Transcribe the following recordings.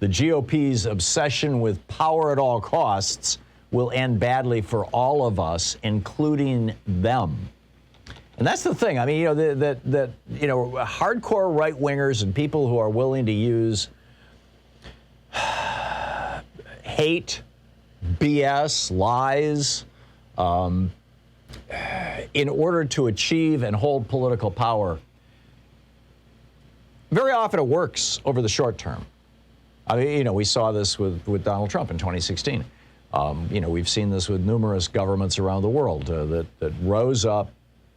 the GOP's obsession with power at all costs will end badly for all of us, including them. And that's the thing. I mean, hardcore right-wingers and people who are willing to use hate, BS, lies, in order to achieve and hold political power, very often it works over the short term. I mean, we saw this with Donald Trump in 2016. We've seen this with numerous governments around the world that rose up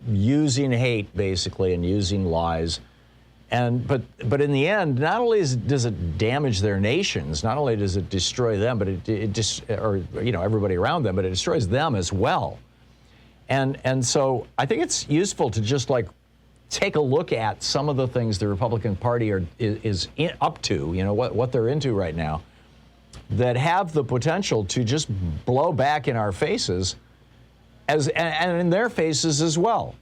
using hate, basically, and using lies. But in the end, not only does it damage their nations, not only does it destroy them, but everybody around them, but it destroys them as well. And so I think it's useful to just take a look at some of the things the Republican Party is up to, what they're into right now, that have the potential to just blow back in our faces, and in their faces as well.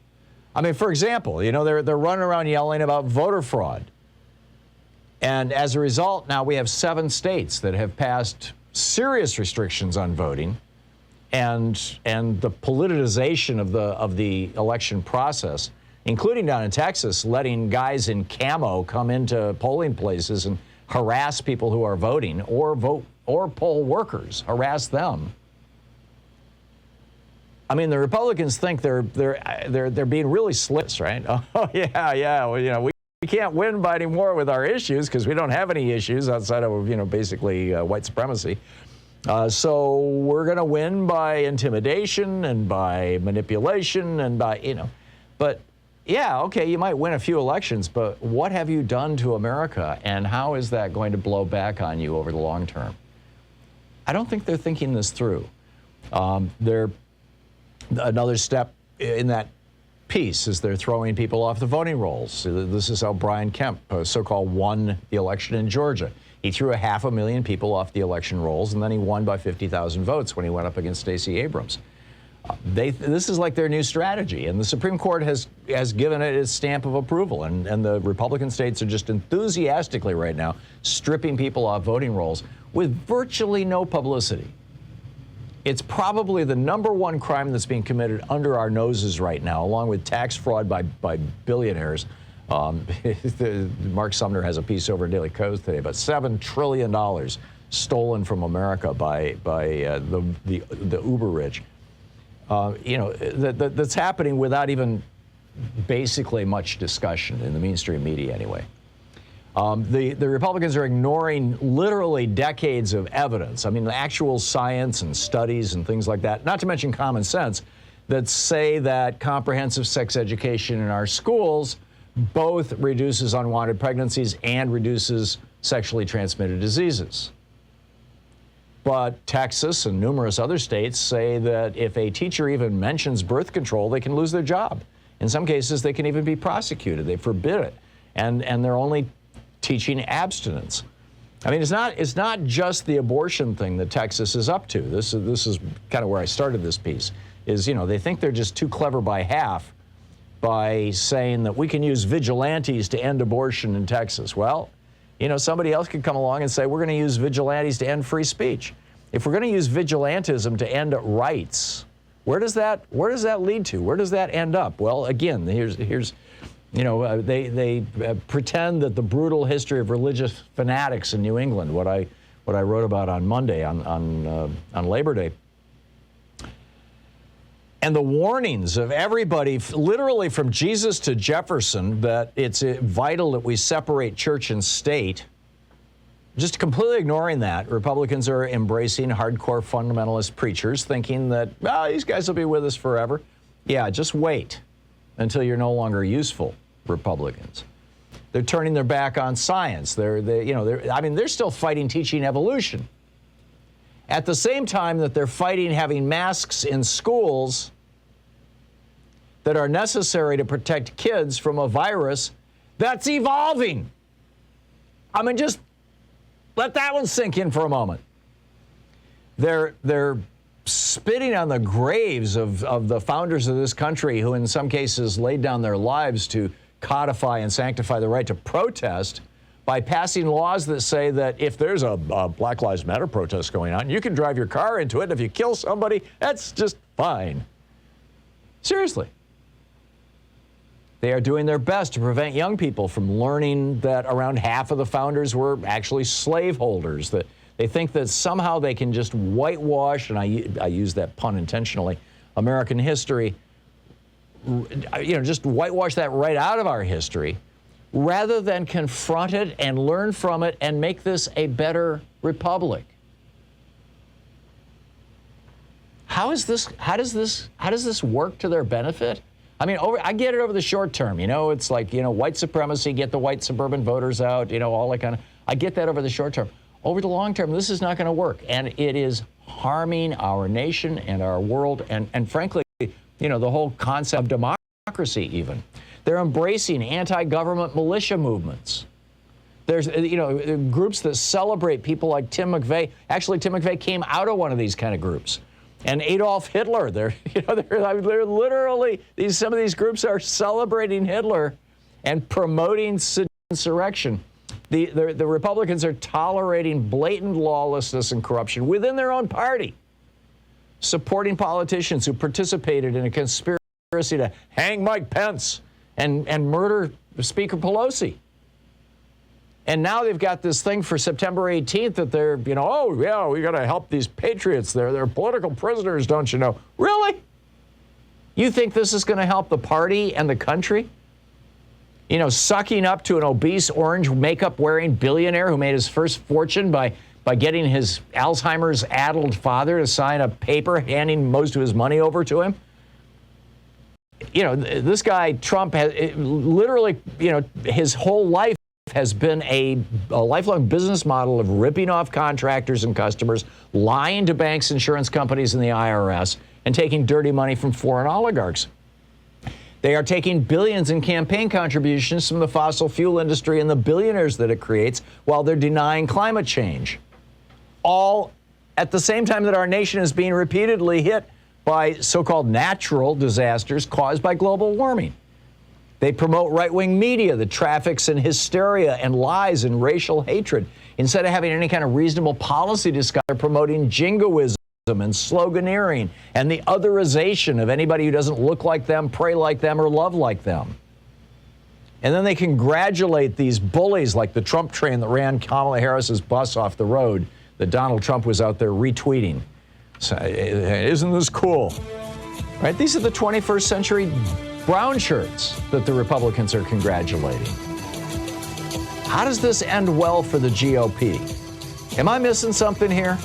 I mean, for example, they're running around yelling about voter fraud. And as a result, now we have 7 states that have passed serious restrictions on voting, and the politicization of the election process, including down in Texas, letting guys in camo come into polling places and harass people who are voting, or poll workers, harass them. I mean, the Republicans think they're being really slick, right? Oh yeah. Well, we can't win by any more with our issues because we don't have any issues outside of basically white supremacy. So we're going to win by intimidation and by manipulation and by But yeah, okay, you might win a few elections, but what have you done to America, and how is that going to blow back on you over the long term? I don't think they're thinking this through. Another step in that piece is they're throwing people off the voting rolls. This is how Brian Kemp, so-called, won the election in Georgia. He threw 500,000 people off the election rolls, and then he won by 50,000 votes when he went up against Stacey Abrams. This is like their new strategy, and the Supreme Court has given it its stamp of approval, and the Republican states are just enthusiastically right now stripping people off voting rolls with virtually no publicity. It's probably the #1 crime that's being committed under our noses right now, along with tax fraud by billionaires. Mark Sumner has a piece over in Daily Kos today, but $7 trillion stolen from America by the uber rich. That's happening without even basically much discussion in the mainstream media anyway. The Republicans are ignoring literally decades of evidence. I mean, the actual science and studies and things like that, not to mention common sense, that say that comprehensive sex education in our schools both reduces unwanted pregnancies and reduces sexually transmitted diseases. But Texas and numerous other states say that if a teacher even mentions birth control, they can lose their job. In some cases, they can even be prosecuted. They forbid it. And they're only teaching abstinence. I mean, it's not just the abortion thing that Texas is up to. This is kind of where I started this piece, is, they think they're just too clever by half by saying that we can use vigilantes to end abortion in Texas. Well, somebody else could come along and say we're going to use vigilantes to end free speech. If we're going to use vigilantism to end rights, where does that lead to? Where does that end up? Well, again, here's they pretend that the brutal history of religious fanatics in New England, what I wrote about on Monday on Labor Day, and the warnings of everybody, literally from Jesus to Jefferson, that it's vital that we separate church and state. Just completely ignoring that, Republicans are embracing hardcore fundamentalist preachers, thinking that, these guys will be with us forever. Yeah, just wait until you're no longer useful, Republicans. They're turning their back on science. They're still fighting teaching evolution. At the same time that they're fighting having masks in schools that are necessary to protect kids from a virus that's evolving. I mean, just let that one sink in for a moment. They're spitting on the graves of the founders of this country, who in some cases laid down their lives to codify and sanctify the right to protest, by passing laws that say that if there's a Black Lives Matter protest going on, you can drive your car into it. If you kill somebody, that's just fine. Seriously. They are doing their best to prevent young people from learning that around half of the founders were actually slaveholders, that they think that somehow they can just whitewash, and I use that pun intentionally, American history, just whitewash that right out of our history, rather than confront it and learn from it and make this a better republic. How does this work to their benefit? I mean, I get it over the short term. It's like, white supremacy, get the white suburban voters out, all that kind of. I get that over the short term. Over the long term, this is not going to work. And it is harming our nation and our world and frankly, the whole concept of democracy even. They're embracing anti-government militia movements. There's, groups that celebrate people like Tim McVeigh. Actually, Tim McVeigh came out of one of these kind of groups. And Adolf Hitler, they're literally, some of these groups are celebrating Hitler and promoting insurrection. The Republicans are tolerating blatant lawlessness and corruption within their own party, supporting politicians who participated in a conspiracy to hang Mike Pence and murder Speaker Pelosi. And now they've got this thing for September 18th that they're, we got to help these patriots. They're political prisoners, don't you know? Really? You think this is going to help the party and the country? Sucking up to an obese orange makeup-wearing billionaire who made his first fortune by getting his Alzheimer's-addled father to sign a paper handing most of his money over to him? This guy, Trump, has literally, his whole life has been a lifelong business model of ripping off contractors and customers, lying to banks, insurance companies, and the IRS, and taking dirty money from foreign oligarchs. They are taking billions in campaign contributions from the fossil fuel industry and the billionaires that it creates while they're denying climate change. All at the same time that our nation is being repeatedly hit by so-called natural disasters caused by global warming. They promote right-wing media that traffics in hysteria and lies and racial hatred. Instead of having any kind of reasonable policy discussion, they're promoting jingoism and sloganeering and the otherization of anybody who doesn't look like them, pray like them, or love like them. And then they congratulate these bullies like the Trump train that ran Kamala Harris's bus off the road that Donald Trump was out there retweeting. So, isn't this cool? Right? These are the 21st century brown shirts that the Republicans are congratulating. How does this end well for the GOP? Am I missing something here?